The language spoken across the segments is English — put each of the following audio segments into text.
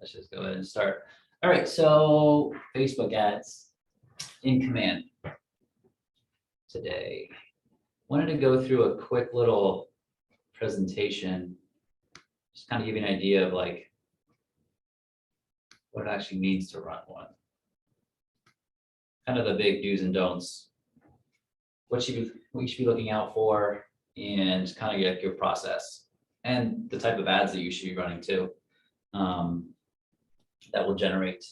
let's just go ahead and start. All right, so Facebook ads in command today. Wanted to go through a quick little presentation, just kind of give you an idea of like what it actually means to run one. Kind of the big do's and don'ts, what you should be looking out for, and kind of get your process and the type of ads that you should be running too. That will generate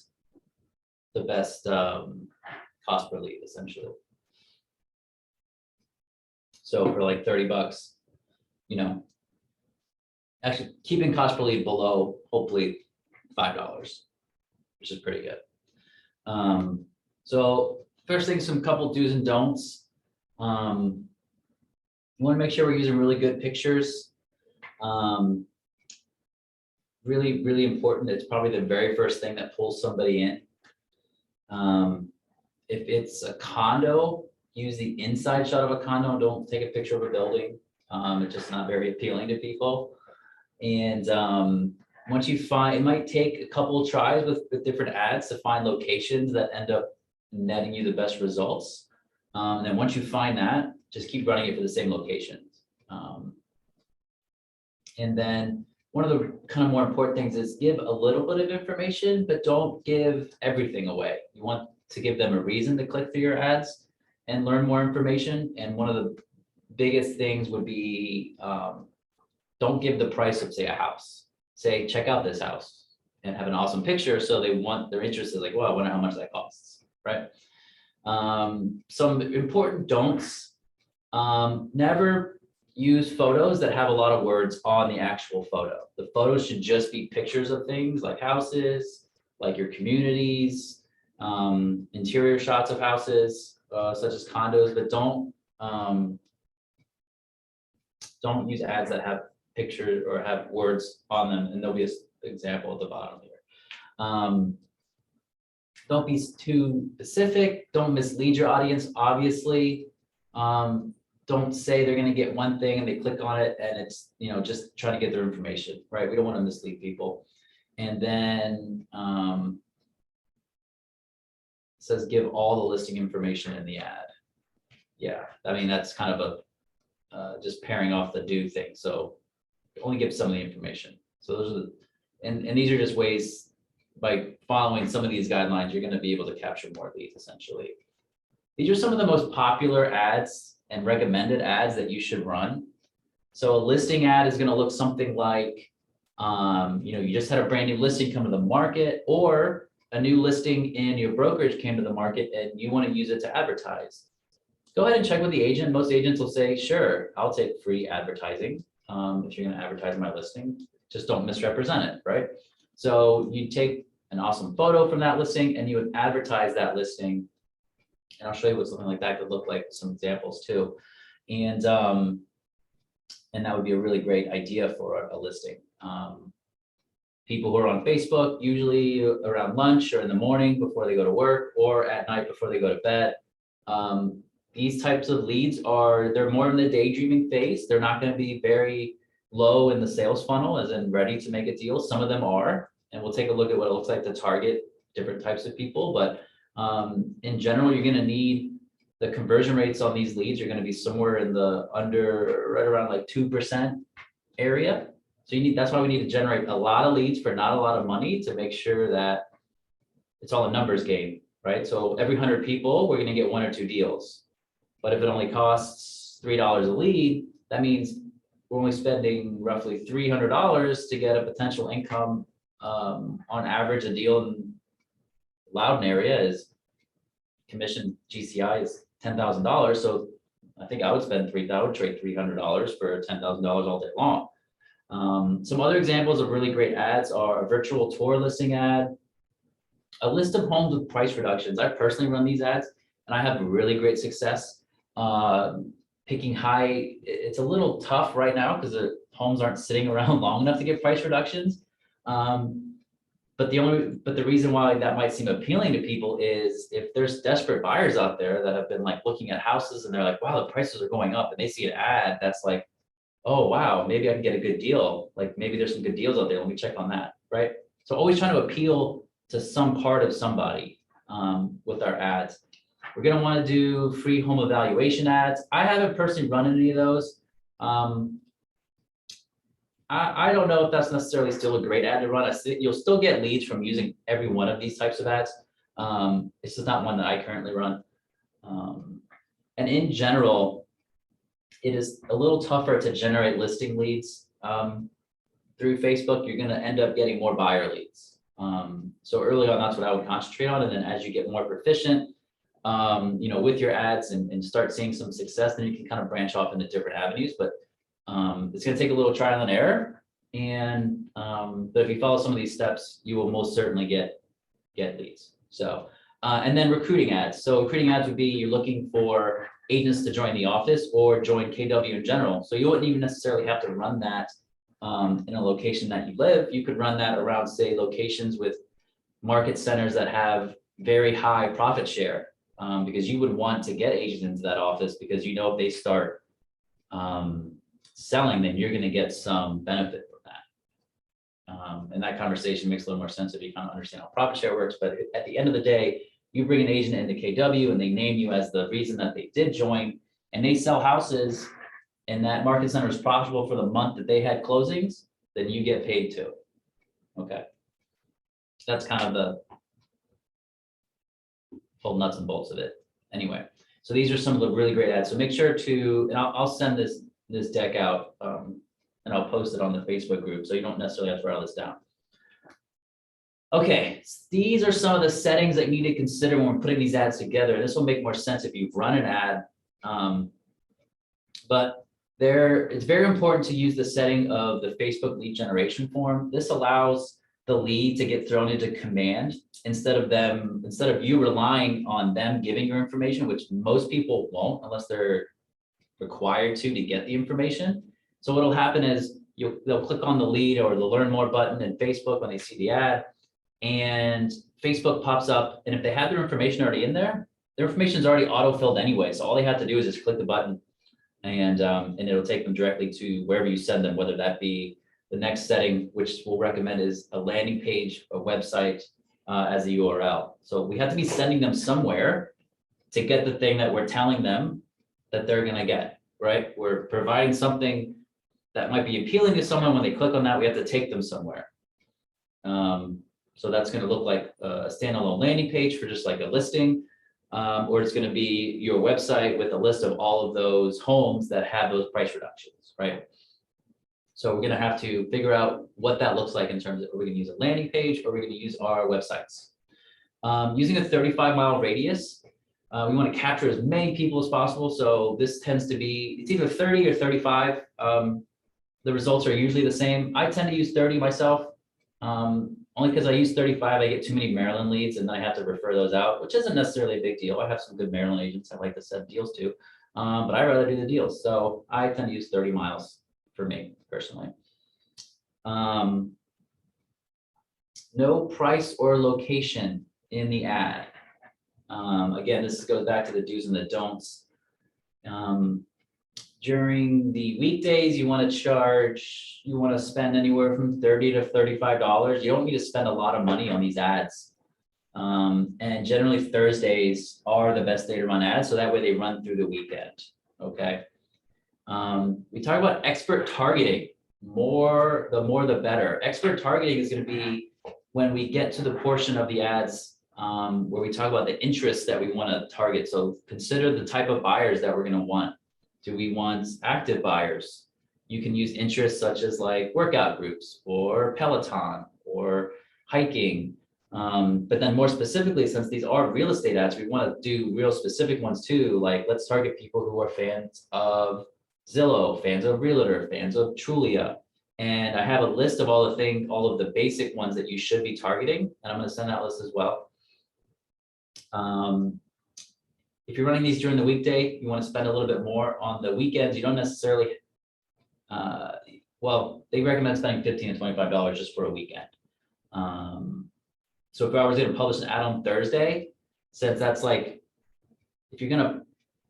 the best cost per lead, essentially. So for like 30 bucks, you know, actually keeping cost per lead below hopefully $5, which is pretty good. So first thing, some couple do's and don'ts. You want to make sure we're using really good pictures. Really, really important. It's probably the very first thing that pulls somebody in. If it's a condo, use the inside shot of a condo. Don't take a picture of a building. It's just not very appealing to people. And once you find, it might take a couple of tries with different ads to find locations that end up netting you the best results. And then once you find that, just keep running it for the same locations. And then one of the kind of more important things is give a little bit of information, but don't give everything away. You want to give them a reason to click through your ads and learn more information. And one of the biggest things would be, don't give the price of, say, a house. Say, check out this house and have an awesome picture. So they're interested, like, well, I wonder how much that costs, right? Some important don'ts, never use photos that have a lot of words on the actual photo. The photos should just be pictures of things like houses, like your communities, interior shots of houses, such as condos, but don't use ads that have pictures or have words on them. And there'll be an example at the bottom here. Don't be too specific. Don't mislead your audience, obviously. Don't say they're going to get one thing and they click on it and it's, just trying to get their information, right? We don't want to mislead people. And then it says give all the listing information in the ad. Yeah, I mean, that's kind of a just pairing off the do thing. So only give some of the information. So those are and these are just ways, by following some of these guidelines, you're going to be able to capture more leads, essentially. These are some of the most popular ads and recommended ads that you should run. So a listing ad is going to look something like, you just had a brand new listing come to the market, or a new listing in your brokerage came to the market and you want to use it to advertise. Go ahead and check with the agent. Most agents will say, sure, I'll take free advertising if you're going to advertise my listing. Just don't misrepresent it, right? So you take an awesome photo from that listing and you would advertise that listing. And I'll show you what something like that could look like, some examples too. And that would be a really great idea for a listing. People who are on Facebook, usually around lunch or in the morning before they go to work, or at night before they go to bed. These types of leads they're more in the daydreaming phase. They're not going to be very low in the sales funnel, as in ready to make a deal. Some of them are, and we'll take a look at what it looks like to target different types of people. But in general, you're going to need the conversion rates on these leads. You're going to be somewhere in the right around like 2% area. So that's why we need to generate a lot of leads for not a lot of money, to make sure that it's all a numbers game, right? So every 100 people, we're going to get 1 or 2 deals. But if it only costs $3 a lead, that means we're only spending roughly $300 to get a potential income. On average, a deal in Loudoun area is commission GCI is $10,000. So I think I would trade $300 for $10,000 all day long. Some other examples of really great ads are a virtual tour listing ad, a list of homes with price reductions. I personally run these ads and I have really great success. Picking high, it's a little tough right now because the homes aren't sitting around long enough to get price reductions. But the reason why that might seem appealing to people is if there's desperate buyers out there that have been like looking at houses and they're like, wow, the prices are going up, and they see an ad that's like, oh wow, maybe I can get a good deal. Like maybe there's some good deals out there. Let me check on that, right? So always trying to appeal to some part of somebody with our ads. We're gonna want to do free home evaluation ads. I haven't personally run any of those. I don't know if that's necessarily still a great ad to run. You'll still get leads from using every one of these types of ads. This is not one that I currently run. And in general, it is a little tougher to generate listing leads through Facebook. You're gonna end up getting more buyer leads. So early on, that's what I would concentrate on. And then as you get more proficient, with your ads and start seeing some success, then you can kind of branch off into different avenues. But it's going to take a little trial and error. And but if you follow some of these steps, you will most certainly get leads. So and then recruiting ads. So recruiting ads would be you're looking for agents to join the office or join KW in general. So you wouldn't even necessarily have to run that in a location that you live. You could run that around, say, locations with market centers that have very high profit share, because you would want to get agents into that office because if they start selling, then you're going to get some benefit from that. And that conversation makes a little more sense if you kind of understand how profit share works. But at the end of the day, you bring an agent into KW and they name you as the reason that they did join, and they sell houses, and that market center is profitable for the month that they had closings, then you get paid too. Okay. That's kind of the full nuts and bolts of it. Anyway, so these are some of the really great ads. So make sure to, and I'll send this deck out and I'll post it on the Facebook group, so you don't necessarily have to write all this down. Okay, these are some of the settings that you need to consider when we're putting these ads together. This will make more sense if you've run an ad, but it's very important to use the setting of the Facebook lead generation form. This allows the lead to get thrown into command instead of you relying on them giving your information, which most people won't unless they're required to get the information. So what'll happen is they'll click on the lead or the learn more button in Facebook when they see the ad, and Facebook pops up. And if they have their information already in there, their information is already auto-filled anyway. So all they have to do is just click the button, and it'll take them directly to wherever you send them, whether that be the next setting, which we'll recommend, is a landing page, a website as a URL. So we have to be sending them somewhere to get the thing that we're telling them that they're going to get, right? We're providing something that might be appealing to someone. When they click on that, we have to take them somewhere. So that's going to look like a standalone landing page for just like a listing, or it's going to be your website with a list of all of those homes that have those price reductions, right? So we're going to have to figure out what that looks like in terms of, are we going to use a landing page or are we going to use our websites? Using a 35-mile radius, we want to capture as many people as possible. So this tends to be, it's either 30 or 35. The results are usually the same. I tend to use 30 myself, only because I use 35, I get too many Maryland leads and I have to refer those out, which isn't necessarily a big deal. I have some good Maryland agents I like to send deals to, but I rather do the deals. So I tend to use 30 miles for me personally. No price or location in the ad. Again, this goes back to the do's and the don'ts. During the weekdays, you want to spend anywhere from $30 to $35. You don't need to spend a lot of money on these ads. And generally Thursdays are the best day to run ads, so that way they run through the weekend. Okay. We talk about expert targeting. The more the better. Expert targeting is going to be when we get to the portion of the ads where we talk about the interests that we want to target. So consider the type of buyers that we're going to want. Do we want active buyers? You can use interests such as like workout groups or Peloton or hiking. But then more specifically, since these are real estate ads, we want to do real specific ones too. Like let's target people who are fans of Zillow, fans of Realtor, fans of Trulia. And I have a list of all of the basic ones that you should be targeting. And I'm going to send that list as well. If you're running these during the weekday, you want to spend a little bit more. On the weekends, you don't necessarily, they recommend spending $15 to $25 just for a weekend. So if I was going to publish an ad on Thursday, since that's like, if you're going to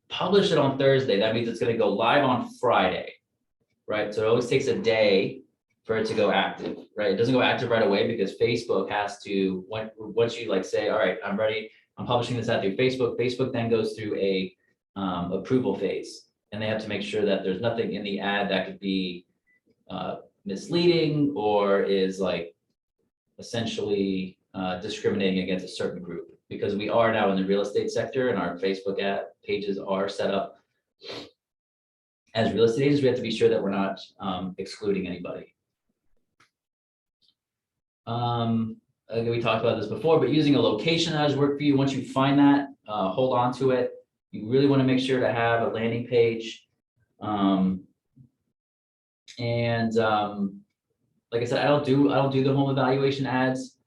publish it on Thursday, that means it's going to go live on Friday, right? So it always takes a day for it to go active, right? It doesn't go active right away because Facebook has to, once you like say, all right, I'm ready, I'm publishing this out through Facebook, Facebook then goes through a approval phase. And they have to make sure that there's nothing in the ad that could be misleading or is like essentially discriminating against a certain group. Because we are now in the real estate sector and our Facebook ad pages are set up as real estate agents, we have to be sure that we're not excluding anybody. Again, we talked about this before, but using a location that has worked for you, once you find that, hold on to it. You really want to make sure to have a landing page. Like I said, I don't do the home evaluation ads.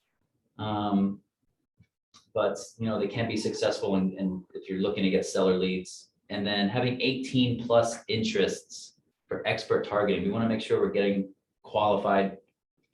But you know, they can be successful and if you're looking to get seller leads. And then having 18 plus interests for expert targeting. We want to make sure we're getting qualified,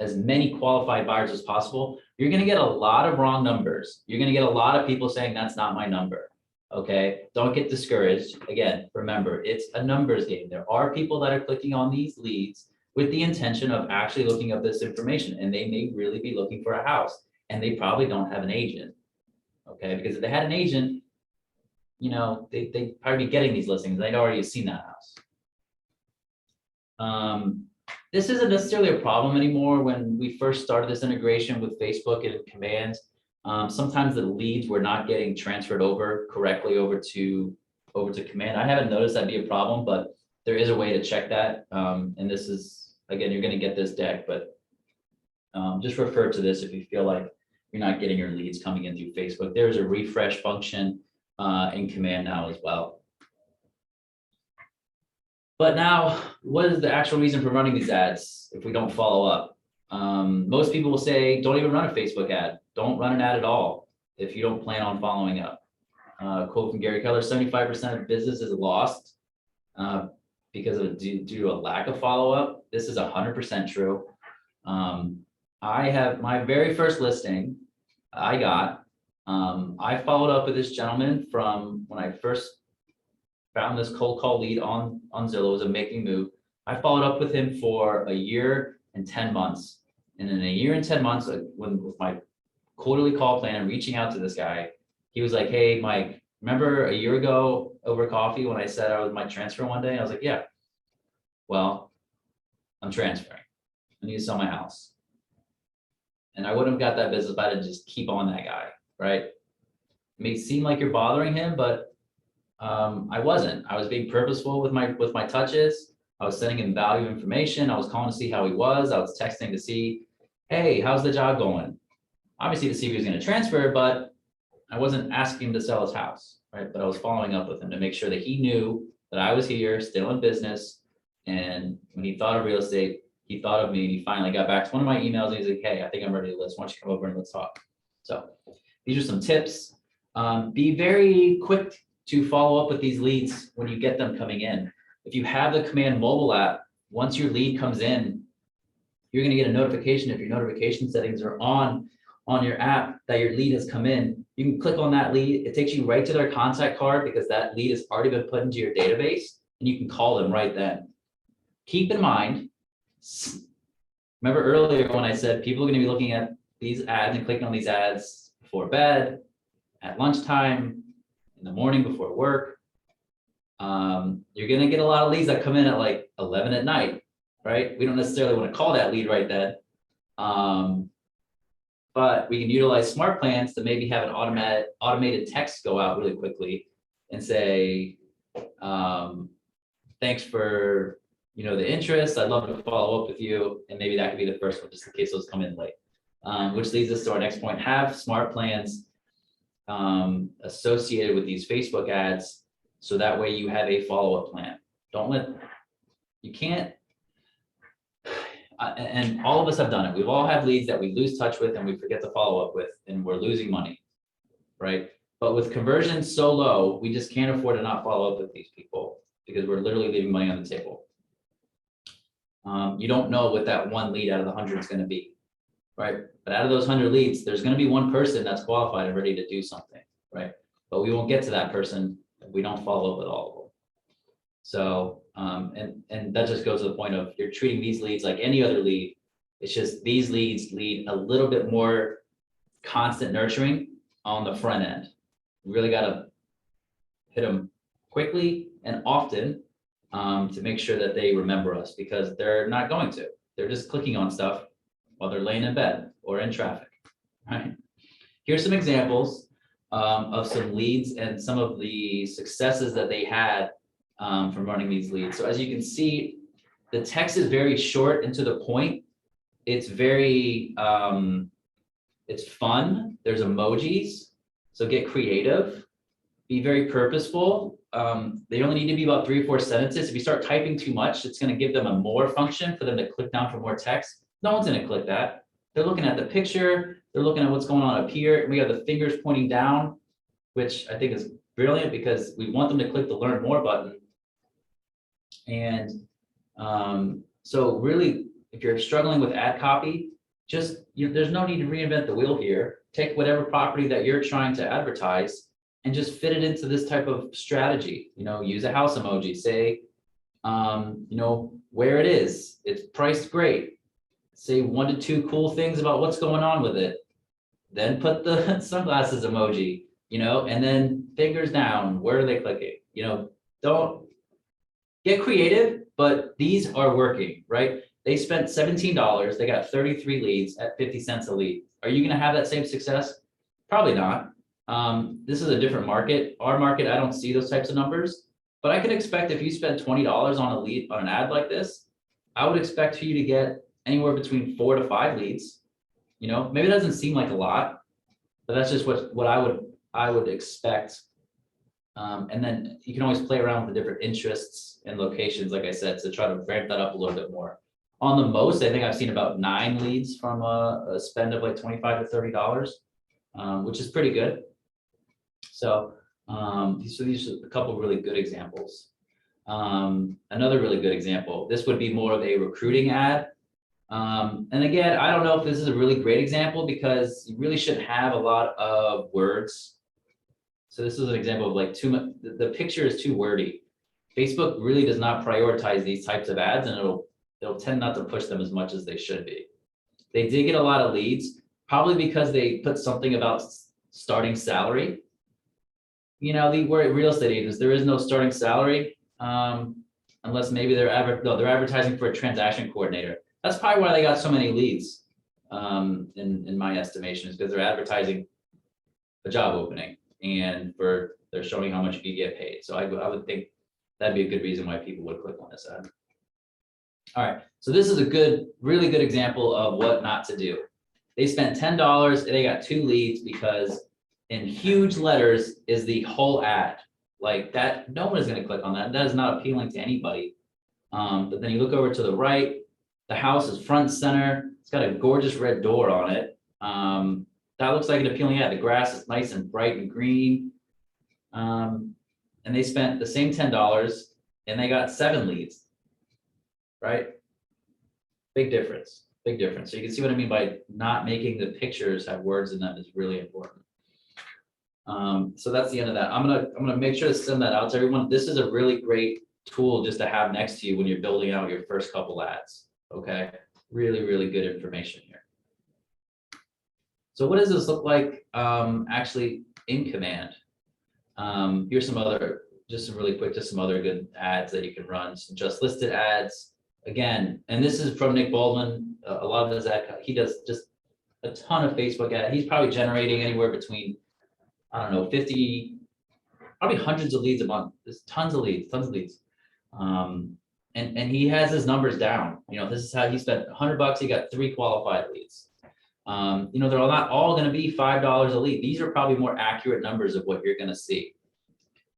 as many qualified buyers as possible. You're going to get a lot of wrong numbers. You're going to get a lot of people saying that's not my number. Okay, don't get discouraged. Again, remember, it's a numbers game. There are people that are clicking on these leads with the intention of actually looking up this information, and they may really be looking for a house, and they probably don't have an agent. Okay, because if they had an agent, you know, they'd probably be getting these listings. They'd already seen that house. This isn't necessarily a problem anymore. When we first started this integration with Facebook and Command, sometimes the leads were not getting transferred over correctly over to Command. I haven't noticed that'd be a problem, but there is a way to check that. And this is, again, you're going to get this deck, but just refer to this if you feel like you're not getting your leads coming in through Facebook. There's a refresh function in Command now as well. But now, what is the actual reason for running these ads if we don't follow up? Most people will say, don't even run a Facebook ad. Don't run an ad at all if you don't plan on following up. Quote from Gary Keller, 75% of business is lost because of due to a lack of follow-up. This is 100% true. I have my very first listing I got. I followed up with this gentleman from when I first found this cold call lead on Zillow. It was a making move. I followed up with him for a year and 10 months. And in a year and 10 months, when with my quarterly call plan and reaching out to this guy, he was like, hey, Mike, remember a year ago over coffee when I said I was might transfer one day? I was like, yeah, well, I'm transferring. I need to sell my house. And I wouldn't have got that business if I didn't just keep on that guy, right? It may seem like you're bothering him, but I wasn't. I was being purposeful with my touches. I was sending him value information. I was calling to see how he was. I was texting to see, hey, how's the job going? Obviously to see if he was going to transfer, but I wasn't asking him to sell his house, right? But I was following up with him to make sure that he knew that I was here, still in business. And when he thought of real estate, he thought of me, and he finally got back to one of my emails and he's like, hey, I think I'm ready to list. Why don't you come over and let's talk? So these are some tips. Be very quick to follow up with these leads when you get them coming in. If you have the Command mobile app, once your lead comes in, you're going to get a notification if your notification settings are on your app that your lead has come in. You can click on that lead. It takes you right to their contact card because that lead has already been put into your database, and you can call them right then. Keep in mind, remember earlier when I said people are going to be looking at these ads and clicking on these ads before bed, at lunchtime, in the morning before work. You're going to get a lot of leads that come in at like 11 at night, right? We don't necessarily want to call that lead right then. But we can utilize smart plans to maybe have an automated text go out really quickly and say, thanks for the interest. I'd love to follow up with you. And maybe that could be the first one, just in case those come in late. Which leads us to our next point. Have smart plans associated with these Facebook ads, so that way you have a follow-up plan. And all of us have done it. We've all had leads that we lose touch with and we forget to follow up with, and we're losing money, right? But with conversions so low, we just can't afford to not follow up with these people because we're literally leaving money on the table. You don't know what that one lead out of the 100 is going to be, right? But out of those 100 leads, there's going to be one person that's qualified and ready to do something, right? But we won't get to that person if we don't follow up with all of them. So, and that just goes to the point of you're treating these leads like any other lead. It's just these leads need a little bit more constant nurturing on the front end. You really got to hit them quickly and often to make sure that they remember us, because they're not going to. They're just clicking on stuff while they're laying in bed or in traffic. Right. Here's some examples of some leads and some of the successes that they had from running these leads. So as you can see, the text is very short and to the point. It's very, it's fun. There's emojis, so get creative, be very purposeful. They only need to be about 3 or 4 sentences. If you start typing too much, it's going to give them a more function for them to click down for more text. No one's going to click that. They're looking at the picture. They're looking at what's going on up here. We have the fingers pointing down, which I think is brilliant because we want them to click the learn more button. And so really, if you're struggling with ad copy, just there's no need to reinvent the wheel here. Take whatever property that you're trying to advertise and just fit it into this type of strategy. Use a house emoji, say, where it is, it's priced great. Say 1 to 2 cool things about what's going on with it. Then put the sunglasses emoji, and then fingers down. Where are they clicking? Don't get creative, but these are working, right? They spent $17. They got 33 leads at 50 cents a lead. Are you going to have that same success? Probably not. This is a different market. Our market, I don't see those types of numbers, but I can expect if you spend $20 on a lead, on an ad like this, I would expect for you to get anywhere between 4 to 5 leads. Maybe it doesn't seem like a lot, but that's just what I would expect. And then you can always play around with the different interests and locations, like I said, to try to ramp that up a little bit more. On the most, I think I've seen about 9 leads from a spend of like $25 to $30, which is pretty good. So these are a couple of really good examples. Another really good example, this would be more of a recruiting ad. And again, I don't know if this is a really great example because you really shouldn't have a lot of words. So this is an example of like too much, the picture is too wordy. Facebook really does not prioritize these types of ads, and it'll tend not to push them as much as they should be. They did get a lot of leads, probably because they put something about starting salary. Where real estate agents, there is no starting salary unless maybe they're advertising for a transaction coordinator. That's probably why they got so many leads in my estimation, is because they're advertising a job opening and they're showing how much you get paid. So I would think that'd be a good reason why people would click on this ad. All right, so this is a really good example of what not to do. They spent $10 and they got 2 leads because in huge letters is the whole ad. Like that, no one is going to click on that. That is not appealing to anybody. But then you look over to the right, the house is front center. It's got a gorgeous red door on it. That looks like an appealing ad. The grass is nice and bright and green. And they spent the same $10 and they got 7 leads, right? Big difference, big difference. So you can see what I mean by not making the pictures have words in them is really important. So that's the end of that. I'm gonna make sure to send that out to everyone. This is a really great tool just to have next to you when you're building out your first couple ads. Okay, really, really good information here. So what does this look like actually in Command? Here's some other, just some other good ads that you can run. Some just listed ads again, and this is from Nick Baldwin. A lot of his he does just a ton of Facebook ads. He's probably generating anywhere between, I don't know, 50, probably hundreds of leads a month. There's tons of leads. And he has his numbers down. This is how he spent $100. He got 3 qualified leads. They're not all going to be $5 a lead. These are probably more accurate numbers of what you're going to see.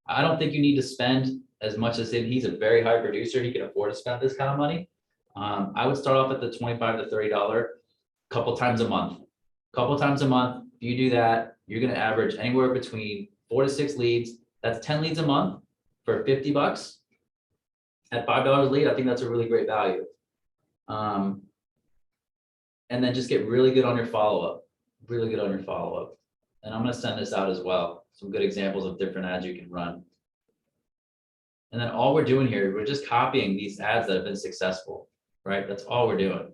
I don't think you need to spend as much as him. He's a very high producer. He can afford to spend this kind of money. I would start off at the $25 to $30 a couple times a month. If you do that, you're going to average anywhere between 4 to 6 leads. That's 10 leads a month for $50. At $5 a lead, I think that's a really great value. And then just get really good on your follow-up, And I'm going to send this out as well. Some good examples of different ads you can run. And then all we're doing here, we're just copying these ads that have been successful, right? That's all we're doing.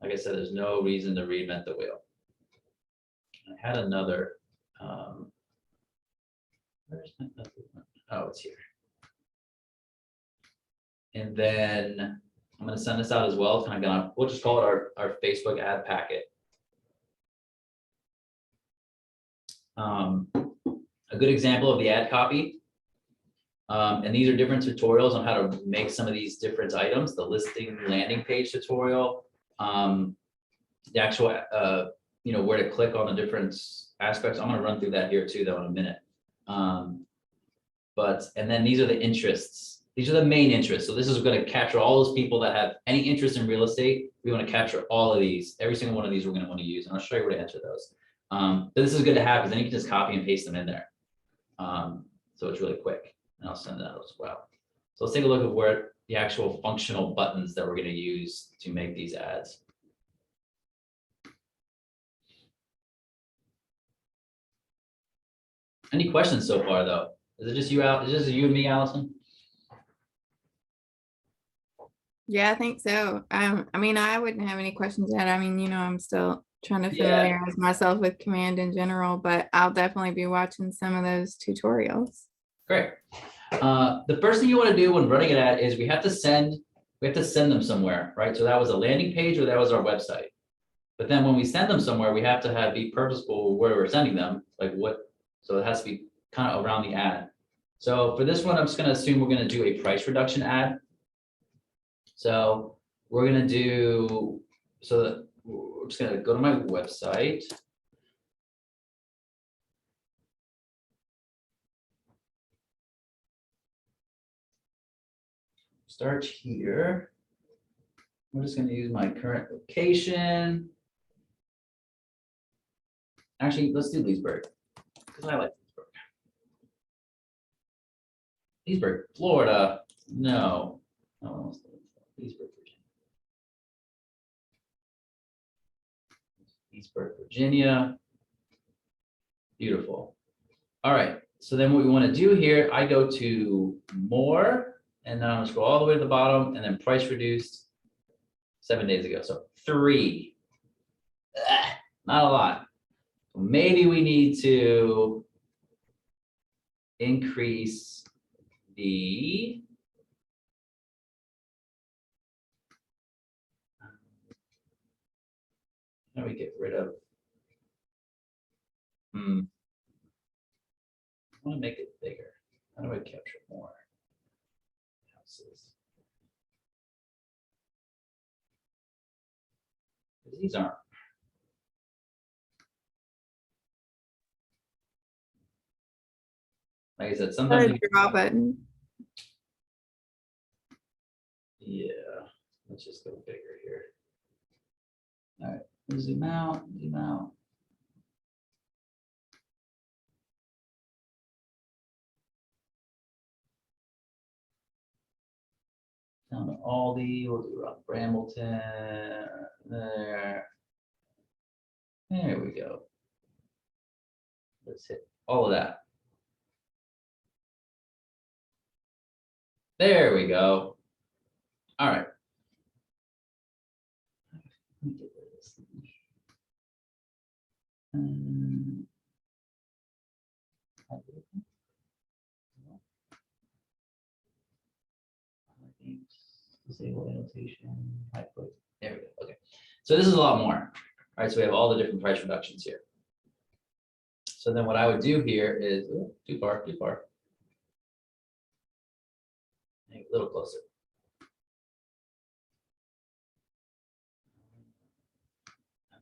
Like I said, there's no reason to reinvent the wheel. I had another, where's my other one? Oh, it's here. And then I'm gonna send this out as well. Kind of we'll just call it our Facebook ad packet. A good example of the ad copy. And these are different tutorials on how to make some of these different items, the listing landing page tutorial, the actual, where to click on the different aspects. I'm gonna run through that here too, though, in a minute. And then these are the interests. These are the main interests. So this is gonna capture all those people that have any interest in real estate. We wanna capture all of these. Every single one of these we're gonna wanna use, and I'll show you where to enter those. But this is good to have because then you can just copy and paste them in there. So it's really quick, and I'll send that out as well. So let's take a look at where the actual functional buttons that we're gonna use to make these ads. Any questions so far, though? Is it just you, Al? Is this you and me, Allison? Yeah, I think so. I mean, I wouldn't have any questions yet. I mean, I'm still trying to familiarize myself with Command in general, but I'll definitely be watching some of those tutorials. Great. The first thing you want to do when running an ad is we have to send them somewhere, right? So that was a landing page or that was our website. But then when we send them somewhere, we have to be purposeful where we're sending them, so it has to be kind of around the ad. So for this one, I'm just going to assume we're going to do a price reduction ad. So we're going to do, we're just going to go to my website. Start here. I'm just going to use my current location. Actually, let's do Leesburg because I like Leesburg. Leesburg, Florida. No. Leesburg, Virginia. Leesburg, Virginia. Beautiful. All right. So then what we want to do here, I go to more, and then I'm going to scroll all the way to the bottom, and then price reduced 7 days ago. So 3. Not a lot. Maybe we need to increase the how do we get rid of I want to make it bigger. How do I capture more houses? These aren't. Like I said, sometimes you draw button. Yeah, let's just go bigger here. All right, zoom out, zoom out. Down to Aldi, we'll do Rock Brambleton. There we go. Let's hit all of that. There we go. All right. Let me get rid of this thing. Disable annotation. There we go. Okay. So this is a lot more. All right. So we have all the different price reductions here. So then what I would do here is too far. A little closer.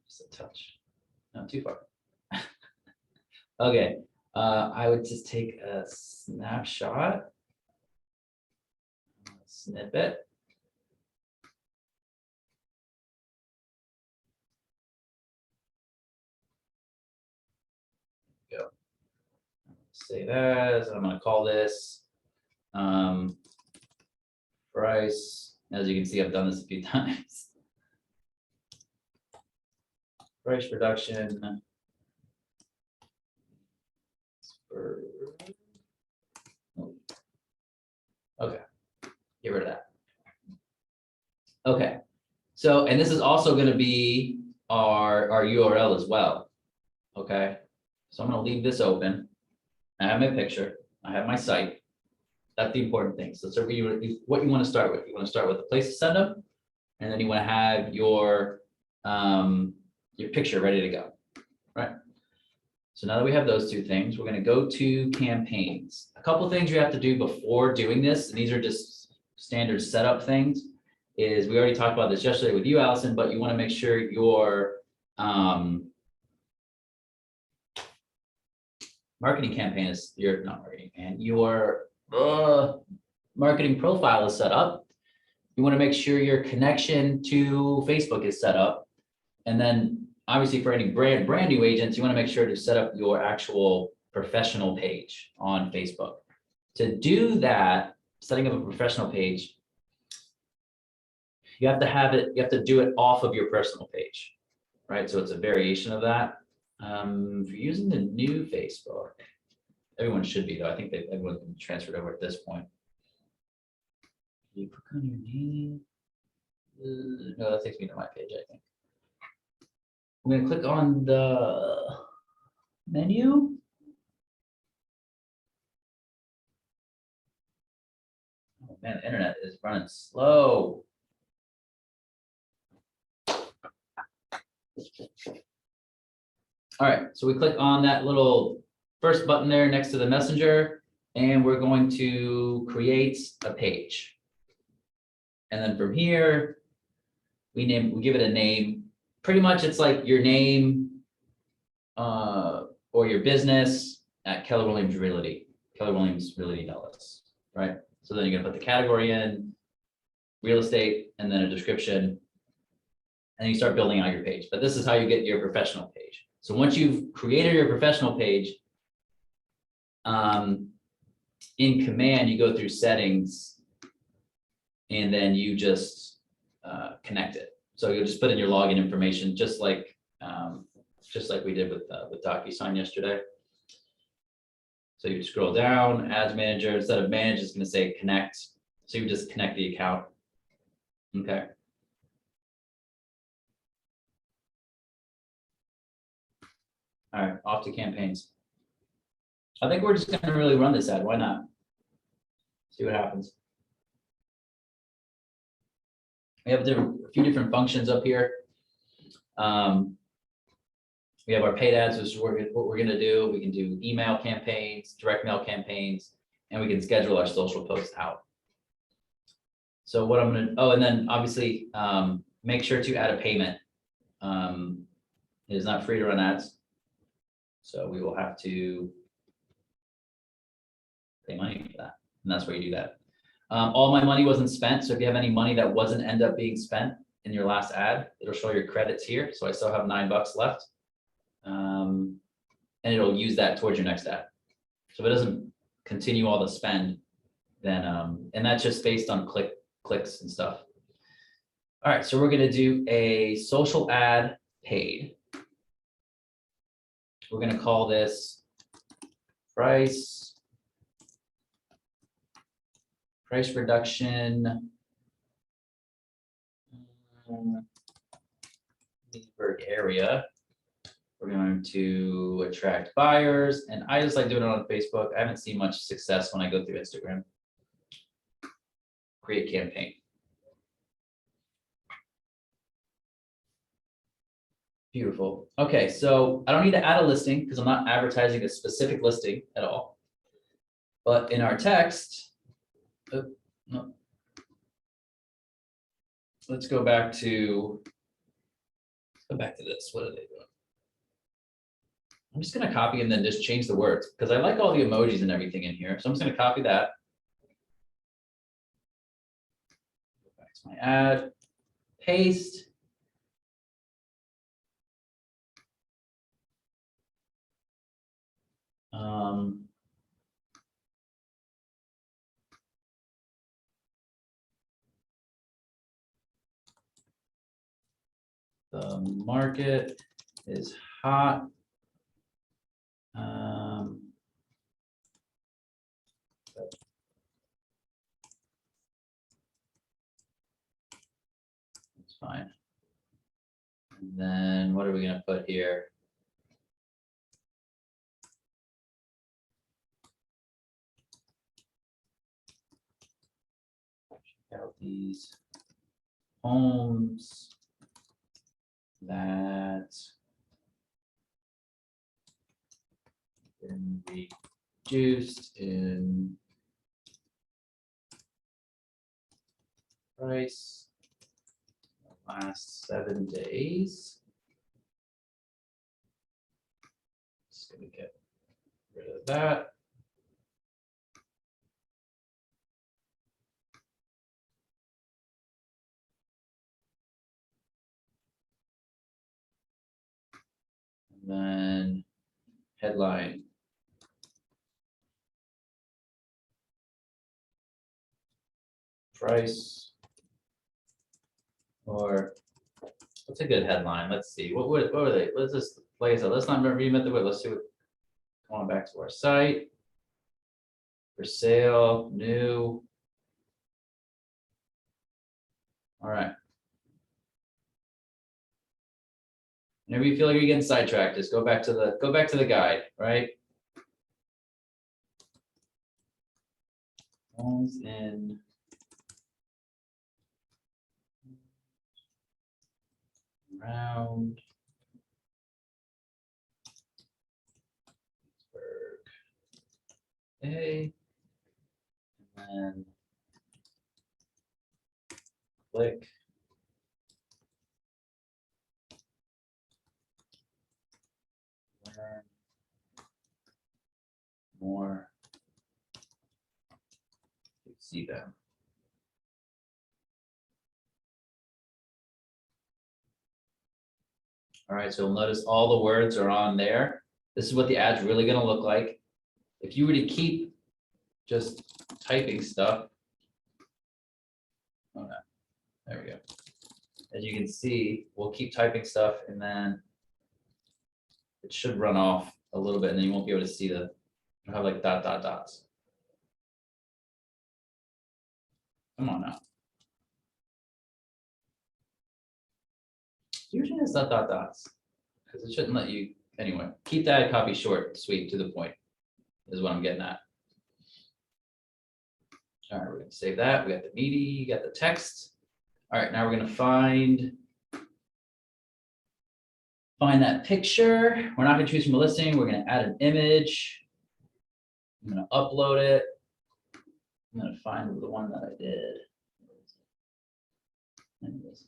Just a touch. Not too far. Okay. I would just take a snapshot, snippet. Go. Save as. I'm going to call this price. As you can see, I've done this a few times. Price reduction. Get rid of that. Okay, so, and this is also gonna be our URL as well. Okay, so I'm gonna leave this open. I have my picture, I have my site. That's the important thing. So what you want to start with. You want to start with a place to send them, and then you want to have your picture ready to go, right? So now that we have those two things, we're going to go to campaigns. A couple things you have to do before doing this, and these are just standard setup things, is we already talked about this yesterday with you, Allison, but you want to make sure your marketing campaign is your marketing profile is set up. You want to make sure your connection to Facebook is set up. And then obviously for any brand new agents, you want to make sure to set up your actual professional page on Facebook. To do that, setting up a professional page, you have to do it off of your personal page, right? So it's a variation of that. If you're using the new Facebook, everyone should be though. I think everyone's been transferred over at this point. You click on your name. No, that takes me to my page, I think. I'm going to click on the menu. Oh man, the internet is running slow. All right, so we click on that little first button there next to the messenger, and we're going to create a page. And then from here, we give it a name. Pretty much it's like your name or your business at Keller Williams Realty, Keller Williams Realty Dallas, right? So then you're gonna put the category in, real estate, and then a description, and then you start building out your page. But this is how you get your professional page. So once you've created your professional page, in Command, you go through settings, and then you just connect it. So you'll just put in your login information, just like we did with DocuSign yesterday. So you scroll down, Ads Manager, instead of manage, it's going to say connect. So you just connect the account. Okay. All right, off to campaigns. I think we're just going to really run this ad. Why not? See what happens. We have a few different functions up here. We have our paid ads, which is what we're going to do. We can do email campaigns, direct mail campaigns, and we can schedule our social posts out. So what I'm going to, and then obviously make sure to add a payment. It is not free to run ads. So we will have to pay money for that. And that's where you do that. All my money wasn't spent. So if you have any money that wasn't end up being spent in your last ad, it'll show your credits here. So I still have $9 left. And it'll use that towards your next ad. So if it doesn't continue all the spend, then, and that's just based on clicks and stuff. All right, so we're gonna do a social ad paid. We're gonna call this price reduction Leesburg area. We're going to attract buyers, and I just like doing it on Facebook. I haven't seen much success when I go through Instagram. Create campaign. Beautiful. Okay, so I don't need to add a listing because I'm not advertising a specific listing at all. But in our text, no. Let's go back to this. What are they doing? I'm just going to copy and then just change the words because I like all the emojis and everything in here. So I'm just going to copy that. Go back to my ad, paste. The market is hot. fine. And then what are we gonna put here? Check out these homes that been reduced in price the last 7 days. Just gonna get rid of that. And then headline. Price. Or what's a good headline? Let's see. What were they? Let's just, like I said, let's not remember the word. Let's see what. Going back to our site. For sale, new. All right. Whenever you feel like you're getting sidetracked, just go back to the guide, right? Homes in around Pittsburgh. Okay. And then click. Learn more. You see them. All right, so you'll notice all the words are on there. This is what the ad's really gonna look like. If you were to keep just typing stuff. Okay, there we go. As you can see, we'll keep typing stuff and then it should run off a little bit and then you won't be able to see the, you'll have like dots. Come on now. Usually it's dots, because it shouldn't let you, anyway, keep that copy short, sweet, to the point, is what I'm getting at. All right, we're gonna save that. We got the meaty, got the text. All right, now we're gonna find that picture. We're not gonna choose from a listing. We're gonna add an image. I'm gonna upload it. I'm gonna find the one that I did. Anyways.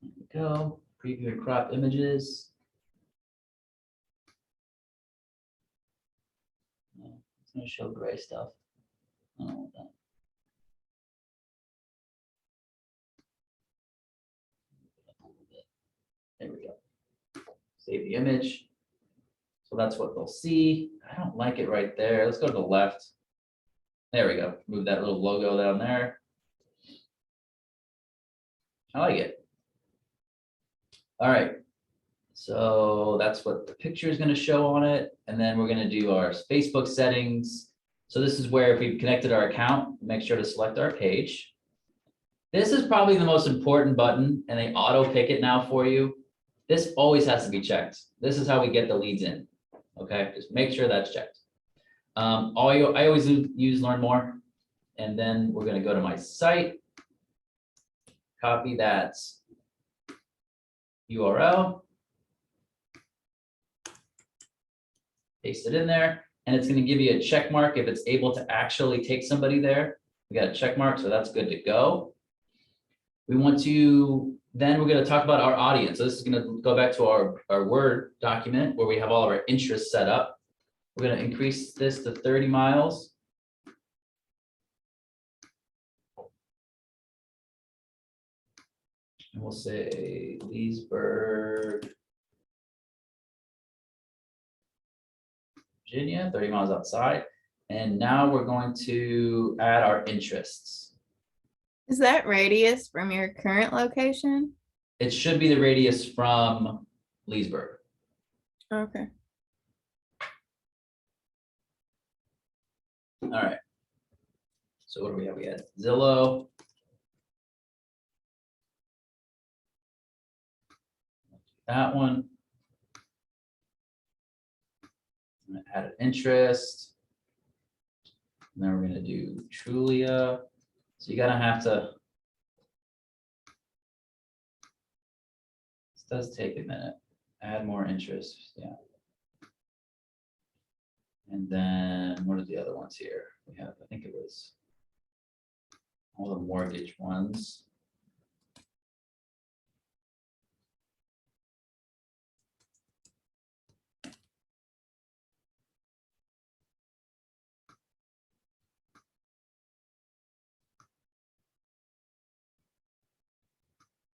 There we go. Preview and crop images. No, it's gonna show gray stuff. I don't want that. There we go. Save the image. So that's what they'll see. I don't like it right there. Let's go to the left. There we go. Move that little logo down there. I like it. All right. So that's what the picture is going to show on it. And then we're going to do our Facebook settings. So this is where if we've connected our account, make sure to select our page. This is probably the most important button and they auto pick it now for you. This always has to be checked. This is how we get the leads in. Okay, just make sure that's checked. I always use Learn More. And then we're going to go to my site. Copy that URL. Paste it in there. And it's going to give you a check mark if it's able to actually take somebody there. We got a check mark, so that's good to go. We want to, then we're going to talk about our audience. So this is going to go back to our Word document where we have all of our interests set up. We're going to increase this to 30 miles. And we'll say Leesburg, Virginia, 30 miles outside. And now we're going to add our interests. Is that radius from your current location? It should be the radius from Leesburg. Okay. All right. So what do we have? We had Zillow. That one. I'm gonna add an interest. And then we're gonna do Trulia. So you gotta have to. This does take a minute. Add more interest, yeah. And then what are the other ones here? We have, I think it was all the mortgage ones.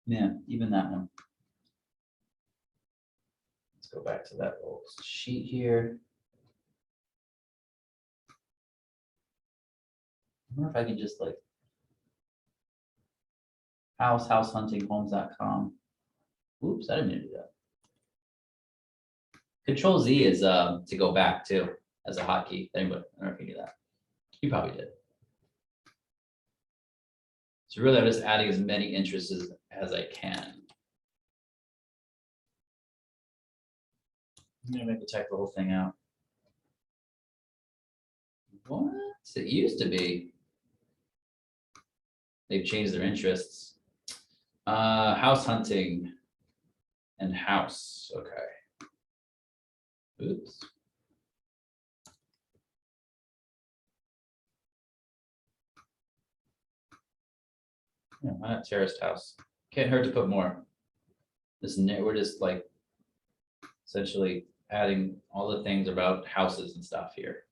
Yeah, even that one. Let's go back to that little sheet here. I wonder if I can just like househuntinghomes.com. Oops, I didn't mean to do that. Control Z is to go back to as a hotkey. Anybody, I don't know if you knew that. You probably did. So really, I'm just adding as many interests as I can. I'm gonna make the type the whole thing out. What? It used to be. They've changed their interests. House hunting and house. Okay. Oops. Yeah, why not terraced house? Can't hurt to put more. We're just like essentially adding all the things about houses and stuff here.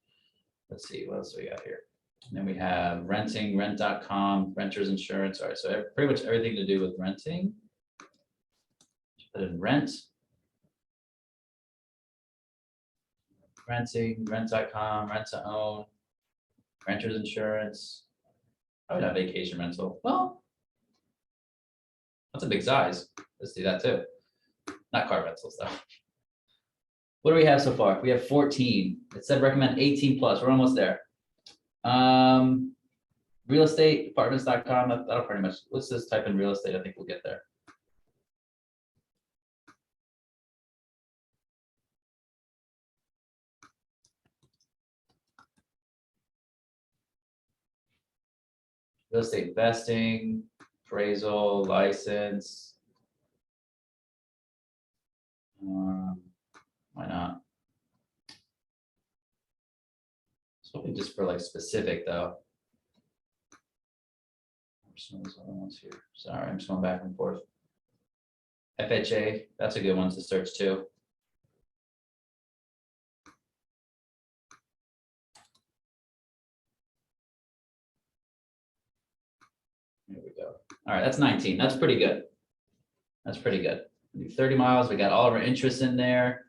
Let's see, what else we got here? And then we have renting, rent.com, renters insurance. All right, so pretty much everything to do with renting. Put in rent. Renting, rent.com, rent to own, renters insurance. I would have vacation rental. Well, that's a big size. Let's do that too. Not car rentals though. What do we have so far? We have 14. It said recommend 18 plus. We're almost there. Real estate, apartments.com. That'll pretty much, let's just type in real estate. I think we'll get there. Real estate investing, appraisal, license. Why not? Something just for like specific though. Some of these other ones here. Sorry, I'm just going back and forth. FHA, that's a good one to search too. Here we go. All right, that's 19. That's pretty good. That's pretty good. 30 miles. We got all of our interests in there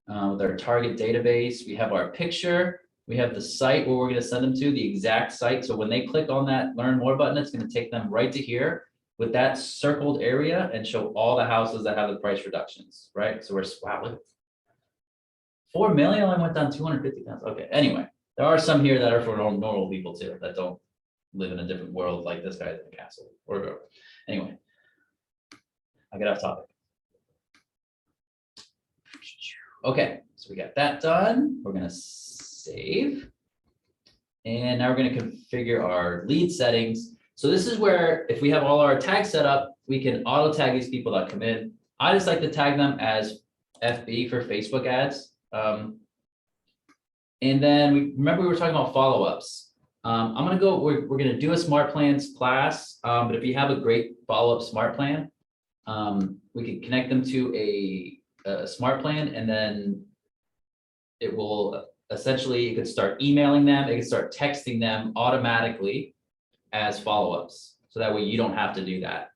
with our target database. We have our picture. We have the site where we're going to send them to, the exact site. So when they click on that learn more button, it's going to take them right to here with that circled area and show all the houses that have the price reductions, right? So we're, wow, look, 4 million only went down 250,000. Okay, anyway, there are some here that are for normal people too, that don't live in a different world like this guy's in the castle or girl. Anyway, I got off topic. Okay, so we got that done. We're gonna save. And now we're gonna configure our lead settings. So this is where if we have all our tags set up, we can auto tag these people that come in. I just like to tag them as FB for Facebook ads. And then remember we were talking about follow-ups. I'm gonna go, we're gonna do a smart plans class, but if you have a great follow-up smart plan, we can connect them to a smart plan, and then it will essentially, you could start emailing them, it can start texting them automatically as follow-ups. So that way you don't have to do that.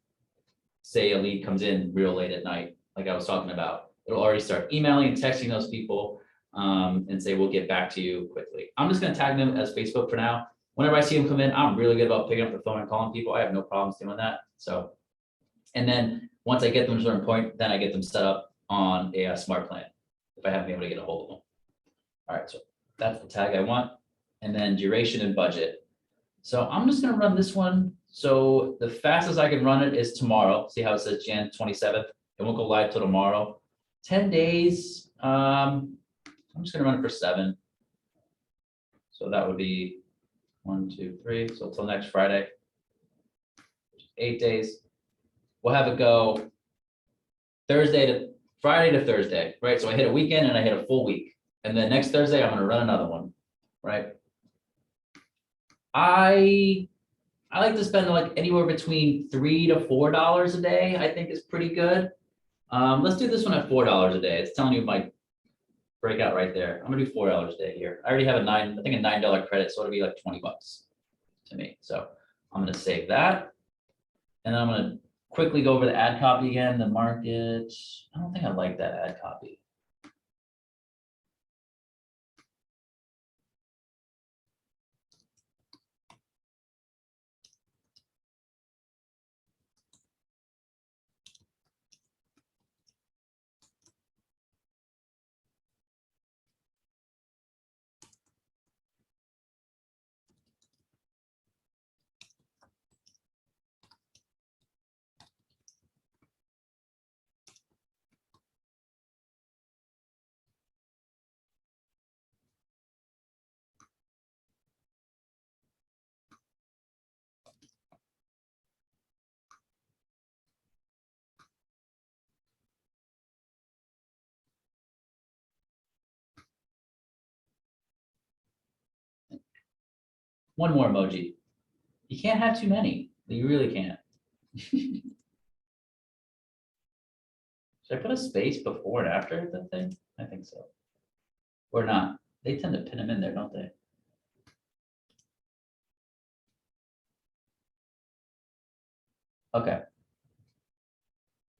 Say a lead comes in real late at night, like I was talking about, it'll already start emailing and texting those people and say, we'll get back to you quickly. I'm just gonna tag them as Facebook for now. Whenever I see them come in, I'm really good about picking up the phone and calling people. I have no problems doing that. So, and then once I get them to a certain point, then I get them set up on a smart plan if I haven't been able to get a hold of them. All right, so that's the tag I want. And then duration and budget. So I'm just gonna run this one. So the fastest I can run it is tomorrow. See how it says Jan 27th? It won't go live till tomorrow. 10 days. I'm just gonna run it for 7. So that would be 1, 2, 3. So till next Friday. 8 days. We'll have it go Friday to Thursday, right? So I hit a weekend and I hit a full week. And then next Thursday, I'm gonna run another one, right? I like to spend like anywhere between $3 to $4 a day, I think is pretty good. Let's do this one at $4 a day. It's telling you my breakout right there. I'm gonna do $4 a day here. I already have a $9 credit, so it'll be like 20 bucks to me. So I'm gonna save that. And then I'm gonna quickly go over the ad copy again, the market. I don't think I like that ad copy. One more emoji. You can't have too many. You really can't. Should I put a space before and after the thing? I think so. Or not. They tend to pin them in there, don't they? Okay.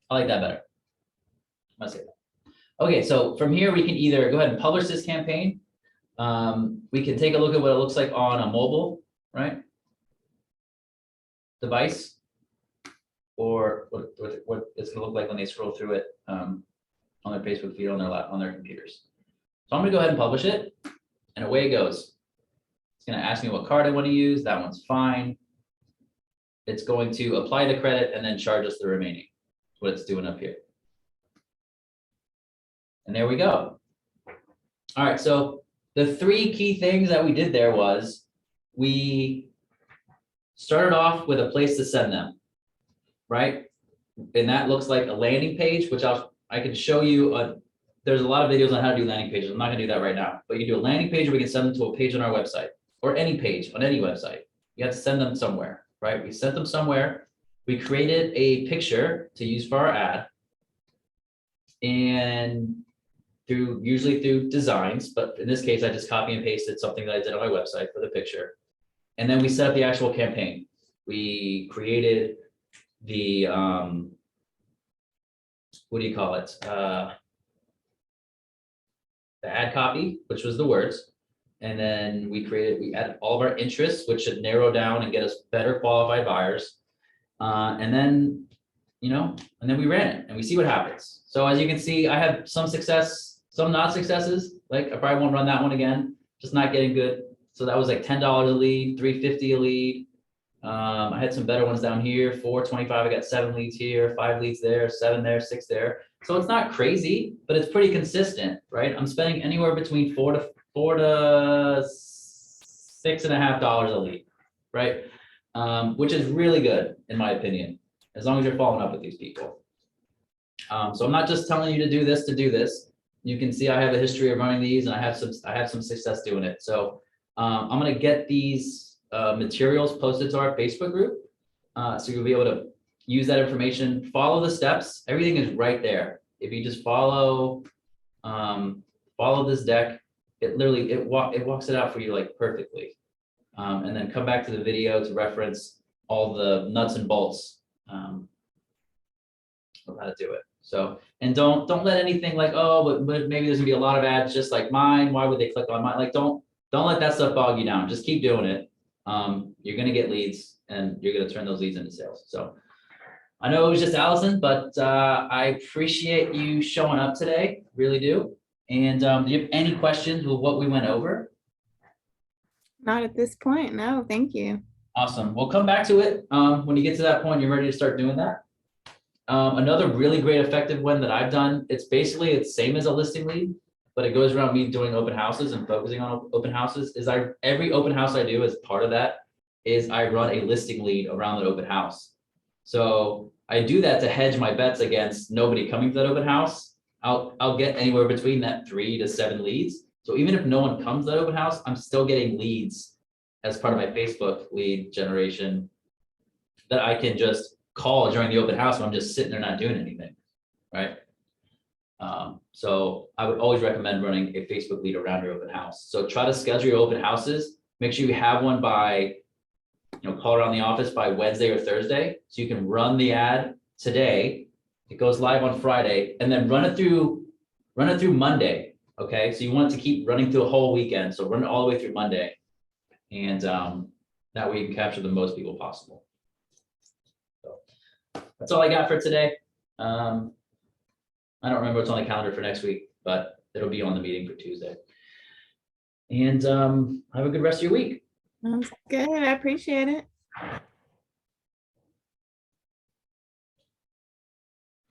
I like that better. I'm gonna say that. Okay, so from here, we can either go ahead and publish this campaign. We can take a look at what it looks like on a mobile, right? Device. Or what it's gonna look like when they scroll through it on their Facebook feed on their computers. So I'm gonna go ahead and publish it, and away it goes. It's gonna ask me what card I want to use. That one's fine. It's going to apply the credit and then charge us the remaining. That's what it's doing up here. And there we go. All right, so the 3 key things that we did there was we started off with a place to send them, right? And that looks like a landing page, which I can show you. There's a lot of videos on how to do landing pages. I'm not gonna do that right now, but you do a landing page, or we can send them to a page on our website, or any page on any website. You have to send them somewhere, right? We sent them somewhere. We created a picture to use for our ad, and usually through designs, but in this case, I just copy and pasted something that I did on my website for the picture. And then we set up the actual campaign. We created the, what do you call it? The ad copy, which was the words. And then we added all of our interests, which should narrow down and get us better qualified buyers. And then, and then we ran it and we see what happens. So as you can see, I have some success, some not successes. Like I probably won't run that one again, just not getting good. So that was like $10 a lead, $3.50 a lead. I had some better ones down here, $4.25. I got 7 leads here, 5 leads there, 7 there, 6 there. So it's not crazy, but it's pretty consistent, right? I'm spending anywhere between $4 to $6.50 a lead, right? Which is really good in my opinion, as long as you're following up with these people. So I'm not just telling you to do this. You can see I have a history of running these, and I have some success doing it. So I'm gonna get these materials posted to our Facebook group, so you'll be able to use that information. Follow the steps. Everything is right there. If you just follow this deck, it literally walks it out for you like perfectly. And then come back to the video to reference all the nuts and bolts of how to do it. So, and don't let anything like, oh, but maybe there's gonna be a lot of ads just like mine. Why would they click on mine? Like, don't let that stuff bog you down. Just keep doing it. You're gonna get leads, and you're gonna turn those leads into sales. So I know it was just Allison, but I appreciate you showing up today, really do. And do you have any questions with what we went over? Not at this point. No, thank you. Awesome. We'll come back to it. When you get to that point, you're ready to start doing that. Another really great effective one that I've done, it's same as a listing lead, but it goes around me doing open houses and focusing on open houses, is every open house I do as part of that is I run a listing lead around the open house. So I do that to hedge my bets against nobody coming to that open house. I'll get anywhere between that 3 to 7 leads. So even if no one comes to that open house, I'm still getting leads as part of my Facebook lead generation that I can just call during the open house when I'm just sitting there not doing anything, right? So I would always recommend running a Facebook lead around your open house. So try to schedule your open houses. Make sure you have one by, call around the office by Wednesday or Thursday, so you can run the ad today. It goes live on Friday, and then run it through Monday. Okay, so you want it to keep running through a whole weekend. So run it all the way through Monday, and that way you can capture the most people possible. So that's all I got for today. I don't remember what's on the calendar for next week, but it'll be on the meeting for Tuesday. And have a good rest of your week. Sounds good. I appreciate it.